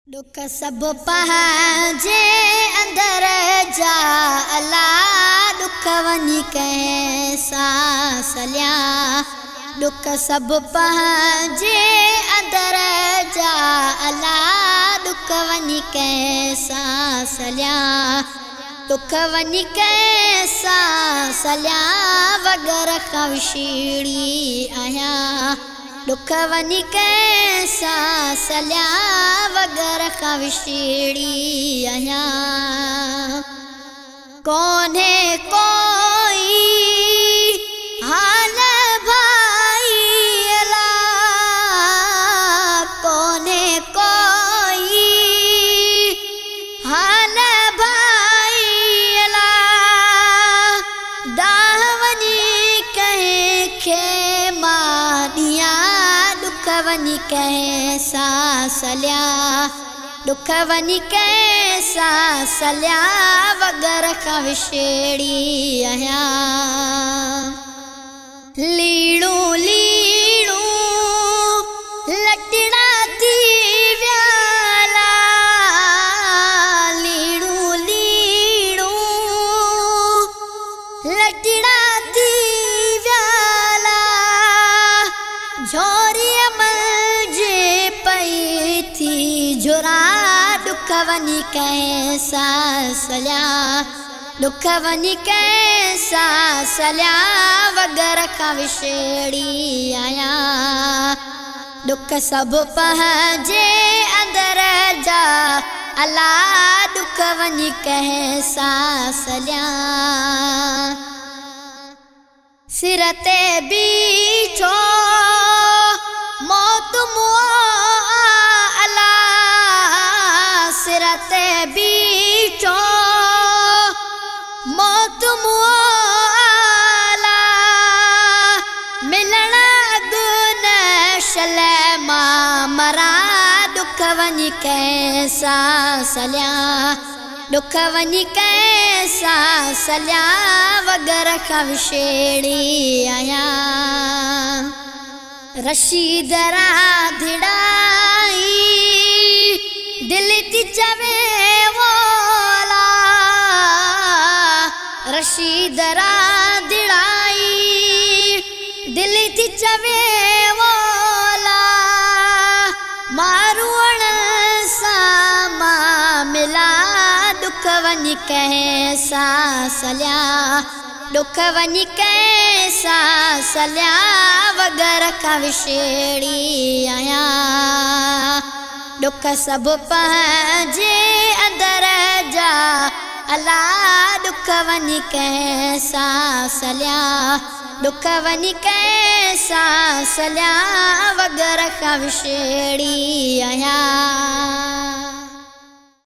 दुख सब पंहिंजे अंदर जा अला दुख वञी कंहिंसां सलिया। दुख सब पंहिंजे अंदर जा अला दुख वञी कंहिंसां सलिया। दुख वञी कंहिंसां सलिया वगर खां विछड़ी आहियां। दुख वञी कंहिंसां सलिया वगर खां विछड़ी आहियां। कोन्हे कोई हाल भाई अला, कोन्हे कोई हाल भाई अला। दाह वञी कंहिंखे मां ॾियां दुख वञी कंहिंसां सलिया। दुख वञी कंहिंसां सलिया वगर खां विछड़ी आहियां। लीड़ू लीड़ू लटड़ा थी वियाला, लीड़ू लीड़ू लटड़ा थी वियाला। झोरी अमल जे पई थी झुरा दुख वञी कंहिंसां सलिया। दुख वञी कंहिंसां सलिया वगर खां विछड़ी आहियां। दुख सब पंहिंजे अंदर जा अला दुख वञी कंहिंसां सलिया। सिर ते बीठो मौत मुआ अला, सिर ते बीठो मौत मुआ अला। मिलण अॻु न शलै मां मरा दुख वञी कंहिंसां सलिया। दुख वञी कंहिंसां सलिया वगर खां विछड़ी आहियां। रशीद राधिड़ाई दिल थी चवे वोला, रशीद राधिड़ाई दिल थी चवे वोला। मारुअण सां मां मिला दुख वञी कंहिंसां सलिया। दुख वञी कंहिंसां सलिया वगर खां विछड़ी आहियां। दुख सब पंहिंजे अंदर जा अला दुख वञी कंहिंसां सलिया। दुख वञी कंहिंसां सलिया वगर खां विछड़ी आहियां।